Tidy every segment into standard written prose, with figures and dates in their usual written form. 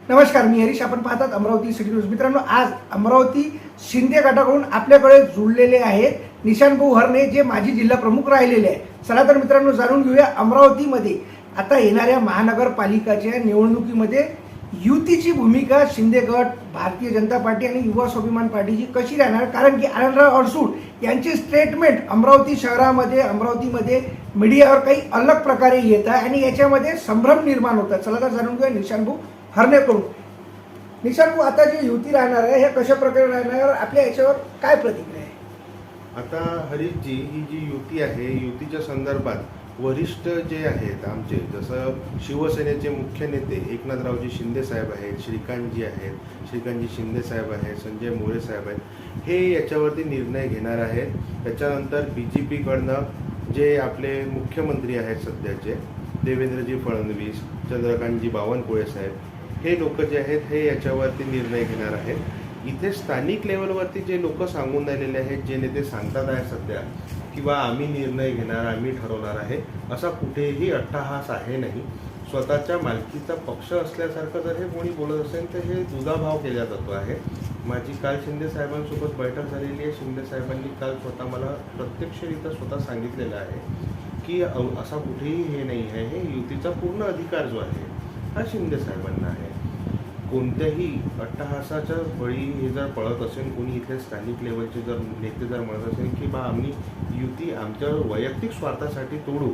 नमस्कार, मी हरीश. आपण पाहतात अमरावती सिटी न्यूज. मित्रांनो, आज अमरावती शिंदे गटाकडून आपल्याकडे जुळलेले आहेत निशांतभाऊ हरणे, जे माजी जिल्हा प्रमुख राहिलेले आहेत. चला तर मित्रांनो, जाणून घेऊया अमरावतीमध्ये आता येणाऱ्या महानगरपालिकाच्या निवडणुकीमध्ये युतीची भूमिका शिंदे गट, भारतीय जनता पार्टी आणि युवा स्वाभिमान पार्टीची कशी राहणार. कारण की आनंदराव अडसूळ यांचे स्टेटमेंट अमरावती शहरामध्ये, अमरावतीमध्ये मीडियावर काही अलग प्रकारे येत आहे आणि याच्यामध्ये संभ्रम निर्माण होतात. चला तर जाणून घेऊया निशांतभाऊ हरणे करून. निशांतभाऊ, आता जे युती राहणार आहे हे कशा प्रकारे राहणार, आपल्या याच्यावर काय प्रतिक्रिया आहे? आता हरीशजी, ही जी युती आहे, युतीच्या संदर्भात वरिष्ठ जे आहेत आमचे, जसं शिवसेनेचे मुख्य नेते एकनाथरावजी शिंदे साहेब आहेत, श्रीकांतजी आहेत, श्रीकांतजी शिंदे साहेब आहेत, संजय मोरे साहेब आहेत, हे याच्यावरती निर्णय घेणार आहेत. त्याच्यानंतर BJPकडनं जे आपले मुख्यमंत्री आहेत सध्याचे, देवेंद्रजी फडणवीस, चंद्रकांतजी बावनकुळे साहेब, हे लोक जे आहेत हे याच्यावरती निर्णय घेणार आहेत. इथे स्थानिक लेवलवरती जे लोक सांगून राहिलेले आहेत, जे नेते सांगतात आहे सध्या किंवा आम्ही निर्णय घेणार, आम्ही ठरवणार आहे, असा कुठेही अट्टहास आहे नाही. स्वतःच्या मालकीचा पक्ष असल्यासारखं जर हे कोणी बोलत असेल तर हे दुजाभाव केला जातो आहे. माझी काल शिंदे साहेबांसोबत बैठक झालेली आहे. शिंदे साहेबांनी काल स्वतः मला प्रत्यक्षरित्या स्वतः सांगितलेलं आहे की असा कुठेही हे नाही आहे, हे युतीचा पूर्ण अधिकार जो आहे हा शिंदे साहेबांना आहे. कोणत्याही अट्टहासाच्या बळी हे जर पळत असेल, कोणी इथले स्थानिक लेवलचे जर नेते जर म्हणत असेल की बा आम्ही युती आमच्या वैयक्तिक स्वार्थासाठी तोडू,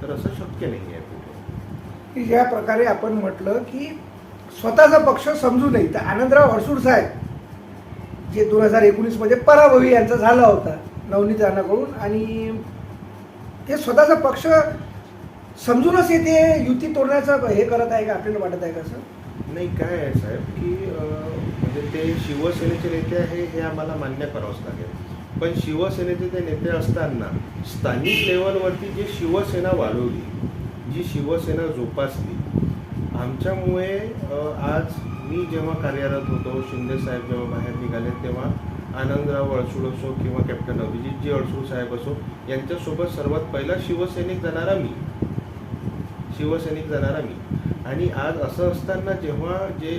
तर असं शक्य नाही आहे कुठे. की ज्या प्रकारे आपण म्हटलं की स्वतःचा पक्ष समजू नये, तर आनंदराव अडसूळ साहेब जे 2019 मध्ये पराभवी यांचा झाला होता नवनीत राणाकडून, आणि ते स्वतःचा पक्ष समजूनच येते युती तोडण्याचं हे करत आहे का, आपल्याला वाटत आहे का असं? नाही, काय आहे साहेब की म्हणजे ते शिवसेनेचे नेते आहे हे आम्हाला मान्य करावंच लागेल. पण शिवसेनेचे ते नेते असताना स्थानिक लेवलवरती जे शिवसेना वाढवली, जी शिवसेना जोपासली, आमच्यामुळे आज मी जेव्हा कार्यरत होतो, शिंदे साहेब जेव्हा बाहेर निघाले, तेव्हा आनंदराव अडसूळ असो किंवा कॅप्टन अभिजितजी अडसूळ साहेब असो, यांच्यासोबत सर्वात पहिला शिवसैनिक जाणारा मी. आणि आज असं असताना जेव्हा जे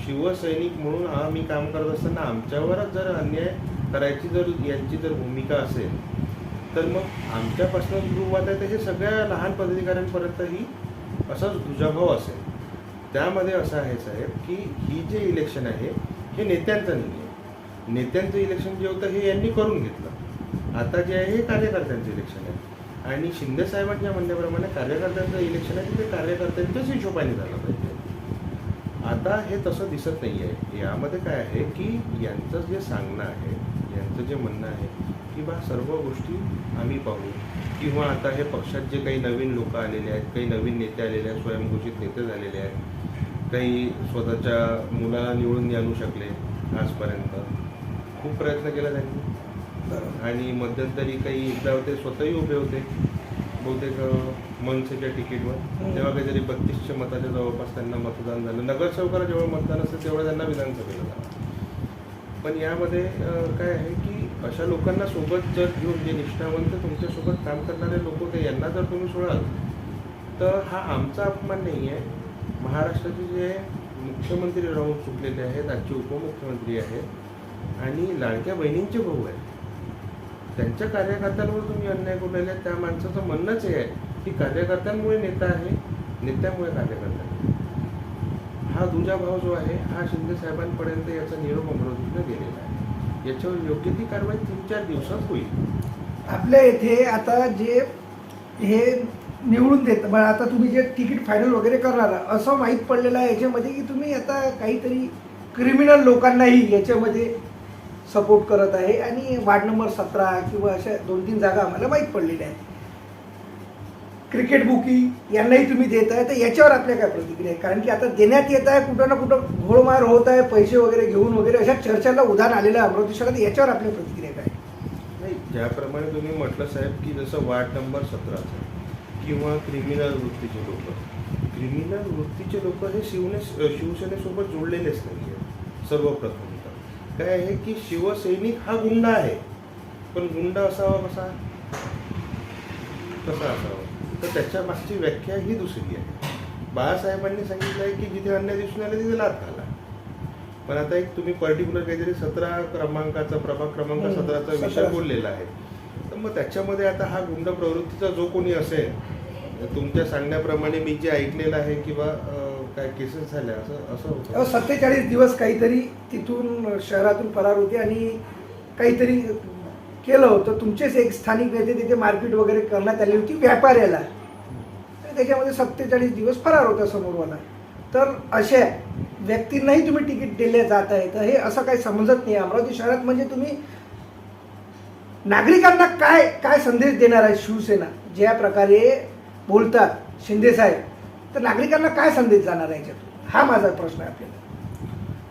शिवसैनिक म्हणून आम्ही काम करत असताना आमच्यावरच जर अन्याय करायची जर यांची जर भूमिका असेल, तर मग आमच्यापासून सुरुवात आहे तर हे सगळ्या लहान पदाधिकाऱ्यांपर्यंतही असाच दुजाभाव असेल. त्यामध्ये असं आहे साहेब की ही जे इलेक्शन आहे हे नेत्यांचं नाही आहे. नेत्यांचं इलेक्शन जे होतं हे यांनी करून घेतलं. आता जे आहे हे कार्यकर्त्यांचं इलेक्शन आहे. आणि शिंदे साहेबांच्या म्हणण्याप्रमाणे कार्यकर्त्यांचं इलेक्शन आहे, ते कार्यकर्त्यांच्याच हिशोबाने झालं पाहिजे. आता हे तसं दिसत नाही आहे. यामध्ये काय आहे की यांचं जे सांगणं आहे, यांचं जे म्हणणं आहे की बा सर्व गोष्टी आम्ही पाहू, किंवा आता हे पक्षात जे काही नवीन लोक आलेले आहेत, काही नवीन नेते आलेले आहेत, स्वयंघोषित नेते झालेले आहेत, काही स्वतःच्या मुलाला निवडून आणू शकले आजपर्यंत, खूप प्रयत्न केला त्यांनी. आणि मध्यंतरी काही एकदा होते स्वतःही उभे होते बहुतेक मनसेच्या तिकीटवर, तेव्हा काहीतरी 3200 मताच्या जवळपास त्यांना मतदान झालं. नगरसेवकाला जेव्हा मतदान असतं तेवढं त्यांना विधानसभेला झालं. पण यामध्ये काय आहे की अशा लोकांना सोबत जर घेऊन, जे निष्ठावंत तुमच्यासोबत काम करणारे लोक होते, यांना जर तुम्ही सोडाल तर हा आमचा अपमान नाही आहे. महाराष्ट्राचे जे मुख्यमंत्री राहून चुकलेले आहेत, आजचे उपमुख्यमंत्री आहेत आणि लाडक्या बहिणींचे भाऊ आहेत, त्यांच्या कार्यकर्त्यांवर तुम्ही अन्याय करून राहिले. त्या माणसाचं म्हणणंच हे आहे की कार्यकर्त्यांमुळे नेता आहे, नेत्यामुळे कार्यकर्ता आहे. हा दुजाभाव जो आहे हा शिंदे साहेबांपर्यंत याचा निरोप अमरावतीनं गेलेला आहे. याच्यावर योग्य ती कारवाई 3-4 दिवसात होईल. आपल्या इथे आता जे हे निवडून देत, मग आता तुम्ही जे तिकीट फायनल वगैरे करणार, असं माहीत पडलेलं आहे याच्यामध्ये की तुम्ही आता काहीतरी क्रिमिनल लोकांनाही याच्यामध्ये सपोर्ट करत आहे, आणि वार्ड नंबर 17 किंवा अशा 2-3 जागा आम्हाला माहीत पडलेल्या आहेत. क्रिकेट बुकी यांनाही तुम्ही देत आहे, तर याच्यावर आपल्या काय प्रतिक्रिया आहे? कारण की आता देण्यात येत आहे, कुठं ना कुठं घोळमार होत आहे, पैसे वगैरे घेऊन वगैरे, अशा चर्चाला उदाहरण आलेलं आहे अमरावती शहरात. याच्यावर आपल्या प्रतिक्रिया काय? नाही, ज्याप्रमाणे तुम्ही म्हटलं साहेब की जसं वार्ड नंबर 17 किंवा क्रिमिनल वृत्तीचे लोक हे शिवसेनेसोबत जोडलेलेच नाही आहेत. सर्वप्रथम काय आहे की शिवसैनिक हा गुंडा आहे, पण गुंडा असावा कसा असावा, तर त्याच्या मागची व्याख्या ही दुसरी आहे. बाळासाहेबांनी सांगितलं आहे की जिथे अन्याय दिसून आला तिथे लाथ घाला. पण आता एक तुम्ही पर्टिक्युलर काहीतरी 17 क्रमांकाचा प्रभाग क्रमांक 17चा विषय 17. बोललेला आहे. तर मग त्याच्यामध्ये आता हा गुंड प्रवृत्तीचा जो कोणी असेल, तुमच्या सांगण्याप्रमाणे मी जे ऐकलेलं आहे किंवा काय केसेस झाल्या असं होतं. 47 दिवस काहीतरी तिथून शहरातून फरार होते आणि काहीतरी केलं होतं. तुमचेच एक स्थानिक नेते तिथे मारपीट वगैरे करण्यात आली होती व्यापाऱ्याला, आणि त्याच्यामध्ये 47 दिवस फरार होता समोरवाला. तर अशा व्यक्तींनाही तुम्ही तिकीट दिले जात आहे, तर हे असं काही समजत नाही. अमरावती शहरात म्हणजे तुम्ही नागरिकांना काय काय संदेश देणार आहे? शिवसेना ज्या प्रकारे बोलतात शिंदे साहेब, तर नागरिकांना काय संदेश जाणार आहे याच्यातून? हा माझा प्रश्न आहे आपल्याला.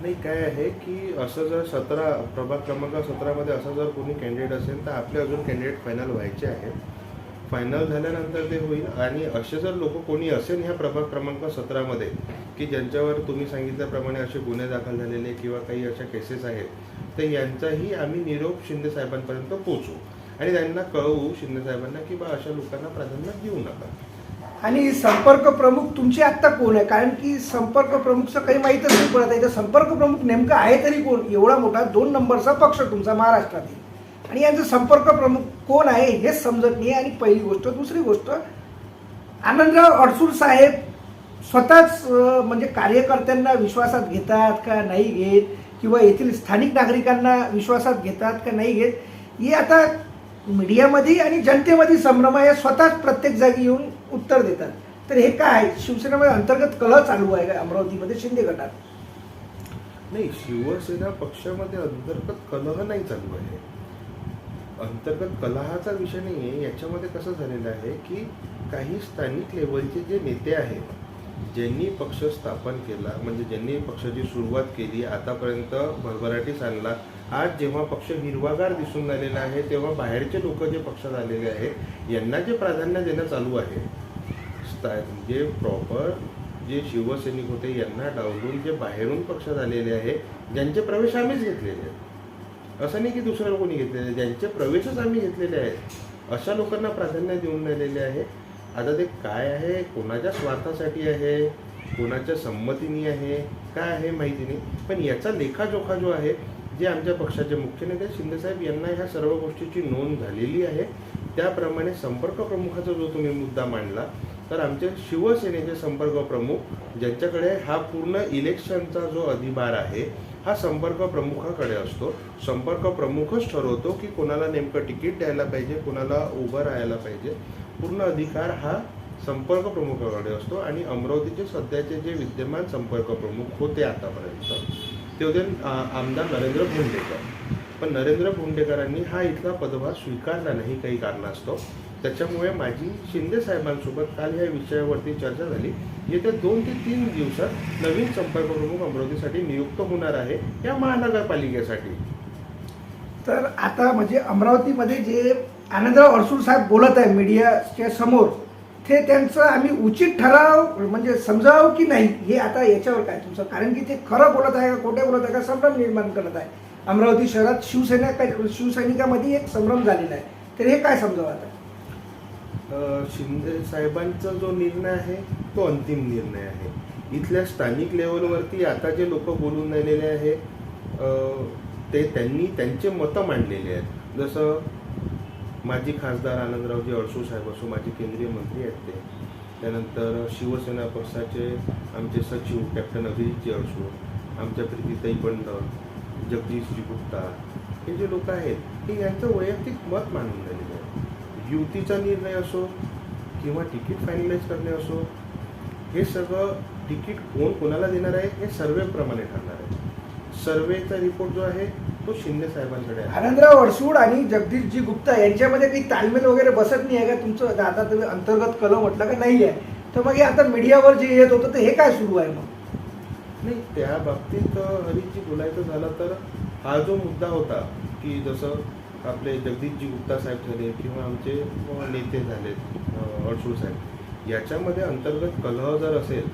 नाही, काय आहे की असं जर 17 प्रभाग क्रमांक 17मध्ये असं जर कोणी कॅन्डिडेट असेल तर आपले अजून कॅन्डिडेट फायनल व्हायचे आहेत. फायनल झाल्यानंतर ते होईल. आणि असे जर लोक कोणी असेल ह्या प्रभाग क्रमांक 17मध्ये की ज्यांच्यावर तुम्ही सांगितल्याप्रमाणे असे गुन्हे दाखल झालेले किंवा काही अशा केसेस आहेत, तर यांचाही आम्ही निरोप शिंदे साहेबांपर्यंत पोहोचू आणि त्यांना कळवू शिंदे साहेबांना की बा अशा लोकांना प्राधान्य देऊ नका. आणि संपर्क प्रमुख तुमचे आत्ता कोण आहे? कारण की संपर्क प्रमुखचं काही माहीतच नाही पडत आहे. तर संपर्क प्रमुख नेमका आहे तरी कोण? एवढा मोठा 2 नंबरचा पक्ष तुमचा महाराष्ट्रातील, आणि यांचं संपर्क प्रमुख कोण आहे हेच समजत नाही. आणि पहिली गोष्ट. दुसरी गोष्ट, आनंदराव अडसूळ साहेब स्वतःच म्हणजे कार्यकर्त्यांना विश्वासात घेतात का नाही घेत, किंवा येथील स्थानिक नागरिकांना विश्वासात घेतात का नाही घेत, हे आता मीडियामध्ये आणि जनतेमध्ये संभ्रम आहे. स्वतःच प्रत्येक जागी येऊन उत्तर देतात. तर हे काय शिवसेनेमध्ये अंतर्गत कलह चालू आहे का अमरावतीमध्ये शिंदे गटात? नाही, शिवसेना पक्षामध्ये अंतर्गत कलह नाही चालू आहे. अंतर्गत कलहाचा विषय नाही आहे. याच्यामध्ये कसं झालेलं आहे की काही स्थानिक लेवलचे जे नेते आहेत, ज्यांनी पक्ष स्थापन केला, म्हणजे ज्यांनी पक्षाची सुरुवात केली, आतापर्यंत भरभराटीस आणला, आज जेव्हा पक्ष हिरवागार दिसून आलेला आहे तेव्हा बाहेरचे लोक जे पक्षात आलेले आहेत यांना जे प्राधान्य देणं चालू आहे, जे प्रॉपर जे शिवसैनिक होते यांना डावलून जे बाहेरून पक्षात आलेले आहे, ज्यांचे प्रवेश आम्हीच घेतलेले आहेत, असं नाही की दुसऱ्या कोणी घेतलेले, ज्यांचे प्रवेशच आम्ही घेतलेले आहेत, अशा लोकांना प्राधान्य देऊन राहिलेले आहे. आता ते काय आहे, कोणाच्या स्वार्थासाठी आहे, कोणाच्या संमतीने आहे, काय आहे माहिती नाही. पण याचा लेखाजोखा जो आहे, जे आमच्या पक्षाचे मुख्य नेते शिंदेसाहेब यांना ह्या सर्व गोष्टीची नोंद झालेली आहे. त्याप्रमाणे संपर्क प्रमुखाचा जो तुम्ही मुद्दा मांडला, तर आमचे शिवसेनेचे संपर्क प्रमुख, ज्यांच्याकडे हा पूर्ण इलेक्शनचा जो अधिभार आहे हा संपर्क प्रमुखाकडे असतो. संपर्क प्रमुखच ठरवतो की कोणाला नेमकं तिकीट द्यायला पाहिजे, कोणाला उभं राहायला पाहिजे. पूर्ण अधिकार हा संपर्क प्रमुखाकडे असतो. आणि अमरावतीचे सध्याचे जे विद्यमान संपर्क प्रमुख होते आतापर्यंत, ते होते आमदार नरेंद्र भोंडेकर. पण नरेंद्र भोंडेकरांनी हा इथला पदभार स्वीकारला नाही काही कारणास्तव. त्याच्यामुळे माझी शिंदे साहेबांसोबत काल या विषयावरती चर्चा झाली. येत्या 2 ते 3 दिवसात नवीन संपर्क प्रमुख अमरावतीसाठी नियुक्त होणार आहे या महानगरपालिकेसाठी. तर आता म्हणजे अमरावतीमध्ये जे आनंदराव अडसूळ साहेब बोलत आहे मीडियाच्या समोर, ते त्यांचं आम्ही उचित ठराव म्हणजे समजावं की नाही, हे आता याच्यावर काय तुमचं? कारण की ते खरं बोलत आहे का खोटं बोलत आहे का संभ्रम निर्माण करत आहे. अमरावती शहरात शिवसैनिकामध्ये एक संभ्रम झालेला आहे. तर हे काय समजावं आता? शिंदे साहेबांचा जो निर्णय आहे तो अंतिम निर्णय आहे. इथल्या स्थानिक लेवलवरती आता जे लोक बोलून राहिलेले आहे ते त्यांनी त्यांचे मतं मांडलेले आहेत. जसं माजी खासदार आनंदरावजी अडसूळ साहेब असो, माजी केंद्रीय मंत्री आहेत ते, त्यानंतर शिवसेना पक्षाचे आमचे सचिव कॅप्टन अभिजितजी अडसूळ, आमच्या प्रीतीताई बंड, जगदीशजी गुप्ता, हे जे लोक आहेत हे यांचं वैयक्तिक मत मांडून राहिलेलं आहे. युतीचा निर्णय असो किंवा तिकीट फायनलाइज करणे असो, हे सगळं तिकीट कोण कोणाला देणार आहे हे सर्वेप्रमाणे ठरणार आहे. सर्वेचा रिपोर्ट जो आहे तो शिंदे साहेबांकडे आहे. आनंदराव अडसूळ आणि जगदीशजी गुप्ता यांच्यामध्ये काही ताळमेल वगैरे बसत नाही आहे का तुमचं? आता तुम्ही अंतर्गत कलह म्हटलं का नाही आहे, तर मग हे आता मीडियावर जे येत होतं तर हे काय सुरू आहे मग? नाही, त्या बाबतीत हरीजी बोलायचं झालं तर हा जो मुद्दा होता की जसं आपले जगदीशजी गुप्ता साहेब झाले किंवा आमचे नेते झालेत अडसूळ साहेब, याच्यामध्ये अंतर्गत कलह जर असेल,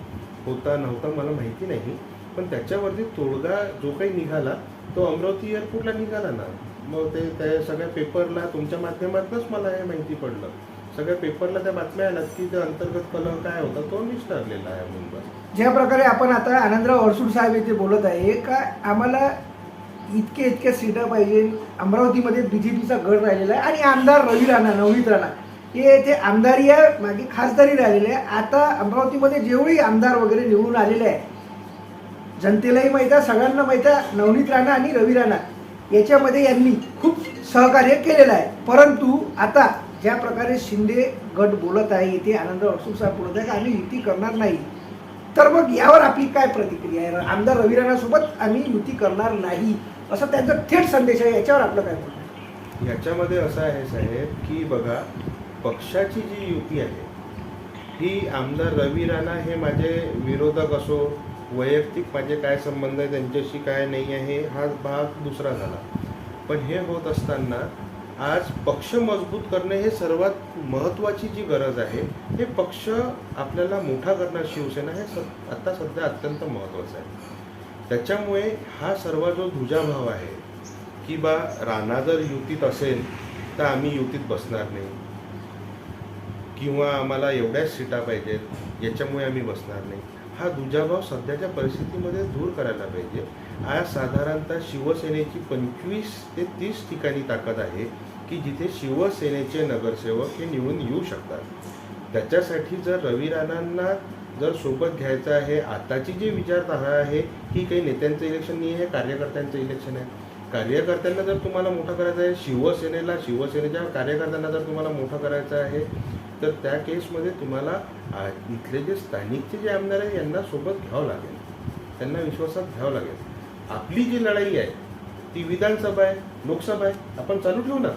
होता नव्हता मला माहिती नाही, पण त्याच्यावरती तोडगा जो काही निघाला तो अमरावती एअरपोर्टला निघाला ना. मग ते त्या सगळ्या पेपरला तुमच्या माध्यमातूनच मला हे माहिती पडलं सगळ्या पेपरला त्या बातम्या आल्यात की ते अंतर्गत कलह काय होता तो निष्ठरलेला आहे म्हणून बस. ज्या प्रकारे आपण आता आनंदराव अडसूळ साहेब इथे बोलत आहे का आम्हाला इतके सीटा पाहिजे, अमरावतीमध्ये बीजेपीचा गड राहिलेला आहे आणि आमदार रवी राणा, नवनीत राणा हे ते आमदारी आहे, मागे खासदारी राहिलेले आहे. आता अमरावतीमध्ये जेवढे आमदार वगैरे निवडून आलेले आहे जनतेलाही माहीत आहे, सगळ्यांना माहीत आहे, नवनीत राणा आणि रवी राणा याच्यामध्ये यांनी खूप सहकार्य केलेलं आहे. परंतु आता ज्या प्रकारे शिंदे गट बोलत आहे, इथे आनंदराव अडसूळ साहेब बोलत आहे की आम्ही युती करणार नाही, तर मग यावर आपली काय प्रतिक्रिया आहे? आमदार रवी राणासोबत आम्ही युती करणार नाही असं त्यांचा थेट संदेश आहे, याच्यावर आपलं काय म्हणणं आहे? याच्यामध्ये असं आहे साहेब की बघा, पक्षाची जी युती आहे ही आमदार रवी राणा हे माझे विरोधक असो, वैयक्तिक माझे काय संबंध आहे त्यांच्याशी काय नाही आहे हा भाग दुसरा झाला. पण हे होत असताना आज पक्ष मजबूत करणे हे सर्वात महत्त्वाची जी गरज आहे, हे पक्ष आपल्याला मोठा करणार शिवसेना हे आता सध्या अत्यंत महत्त्वाचं आहे. त्याच्यामुळे हा सर्व जो दुजाभाव आहे की बा राणा जर युतीत असेल तर आम्ही युतीत बसणार नाही किंवा आम्हाला एवढ्याच सीटा पाहिजेत याच्यामुळे आम्ही बसणार नाही, हा दुजाभाव सध्याच्या परिस्थितीमध्ये दूर करायला पाहिजे. आज साधारणतः शिवसेनेची 25 ते 30 ठिकाणी ताकद आहे की जिथे शिवसेनेचे नगरसेवक हे निवडून येऊ शकतात. त्याच्यासाठी जर रवी राणांना जर सोबत घ्यायचं आहे, आताची जी विचारधारा आहे ही काही नेत्यांचं इलेक्शन नाही आहे, कार्यकर्त्यांचं इलेक्शन आहे. कार्यकर्त्यांना जर तुम्हाला मोठं करायचं आहे, शिवसेनेच्या कार्यकर्त्यांना जर तुम्हाला मोठं करायचं आहे, तर त्या केसमध्ये तुम्हाला इथले जे स्थानिकचे जे आमदार आहे यांना सोबत घ्यावं लागेल, त्यांना विश्वासात घ्यावं लागेल. आपली जी लढाई आहे ती विधानसभा आहे, लोकसभा आहे, आपण चालू ठेवू ना.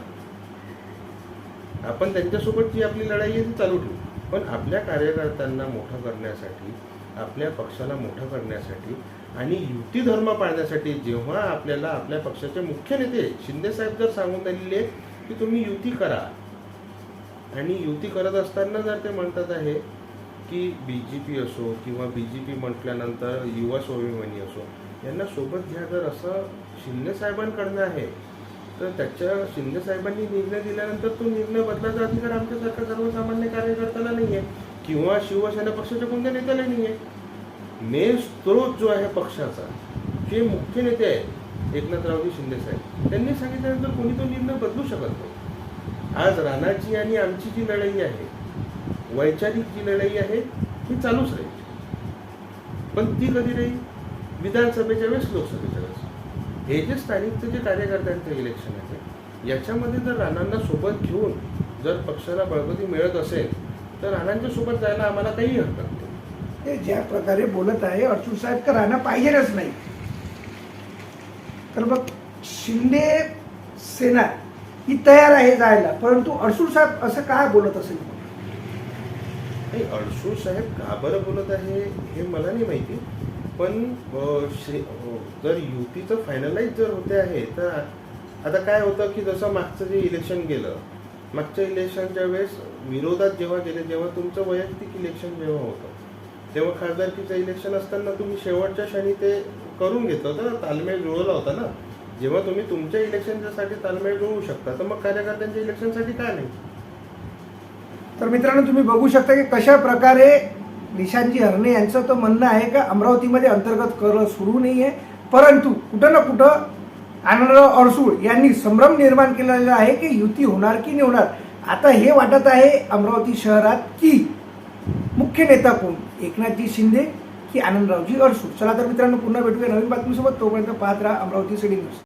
आपण त्यांच्यासोबत जी आपली लढाई आहे ती चालू ठेवू, पण आपल्या कार्यकर्त्यांना मोठं करण्यासाठी, आपल्या पक्षाला मोठं करण्यासाठी आणि युती धर्म पाळण्यासाठी जेव्हा आपल्याला आपल्या पक्षाचे मुख्य नेते शिंदेसाहेब जर सांगून दिलेले की तुम्ही युती करा, आणि युती करत असताना जर ते म्हणतात आहे की BJP असो किंवा BJP म्हटल्यानंतर युवा स्वाभिमानी असो यांना सोबत घ्या, जर असं शिंदेसाहेबांकडनं आहे तर त्याच्या शिंदेसाहेबांनी निर्णय दिल्यानंतर तो निर्णय बदलायचा अधिकार आमच्यासारख्या सर्वसामान्य कार्यकर्त्याला नाही आहे किंवा शिवसेना पक्षाच्या कोणत्या नेत्याला नाही आहे. मेन स्त्रोत जो आहे पक्षाचा, जे मुख्य नेते आहेत एकनाथरावजी शिंदेसाहेब, त्यांनी सांगितल्यानंतर कोणी तो निर्णय बदलू शकत नाही. आज राणाची आणि आमची जी लढाई आहे, वैचारिक जी लढाई आहे ही चालूच राहील, पण ती कधी राहील? विधानसभेच्या वेळेस, लोकसभेच्या वेळेस. हे जे स्थानिकचे जे कार्यकर्त्यांचं इलेक्शन आहे याच्यामध्ये जर राणांना सोबत घेऊन जर पक्षाला बळकटी मिळत असेल तर राणांच्या सोबत जायला आम्हाला काही हरकत नाही. ते ज्या प्रकारे बोलत आहे अडसूळ साहेब का राणा पाहिजेच नाही, तर मग शिंदे सेना ही तयार आहे जायला, परंतु अडसूळ साहेब असं काय बोलत असेल? नाही, अडसूळ साहेब का बरं बोलत आहे हे मला नाही माहिती, पण जर युतीचं फायनलाइज जर होते आहे तर आता काय होतं की जसं मागचं जे इलेक्शन गेलं, मागच्या इलेक्शनच्या वेळेस विरोधात जेव्हा गेले, जेव्हा तुमचं वैयक्तिक इलेक्शन जेव्हा होतं तेव्हा खासदारकीचं इलेक्शन असताना तुम्ही शेवटच्या क्षणी ते करून घेतलं होतं ना, तालमेळ जुळवला होता ना. जेव्हा तुम्ही तुमच्या इलेक्शनसाठी तालमेळ जुळवू शकता तर मग कार्यकर्त्यांच्या इलेक्शनसाठी काय नाही. तर मित्रांनो, तुम्ही बघू शकता की कशा प्रकारे निशांतजी हरणे यांचं तर म्हणणं आहे का अमरावतीमध्ये अंतर्गत कर सुरू नाही आहे, परंतु कुठं ना कुठं आनंदराव अडसूळ यांनी संभ्रम निर्माण केलेला आहे की युती होणार की नाही होणार. आता हे वाटत आहे अमरावती शहरात की मुख्य नेता कोण, एकनाथजी शिंदे की आनंदरावजी अडसूळ. चला तर मित्रांनो, पुन्हा भेटूया नवीन बातमीसोबत. तोपर्यंत पाहत राहा अमरावती सिटी न्यूज.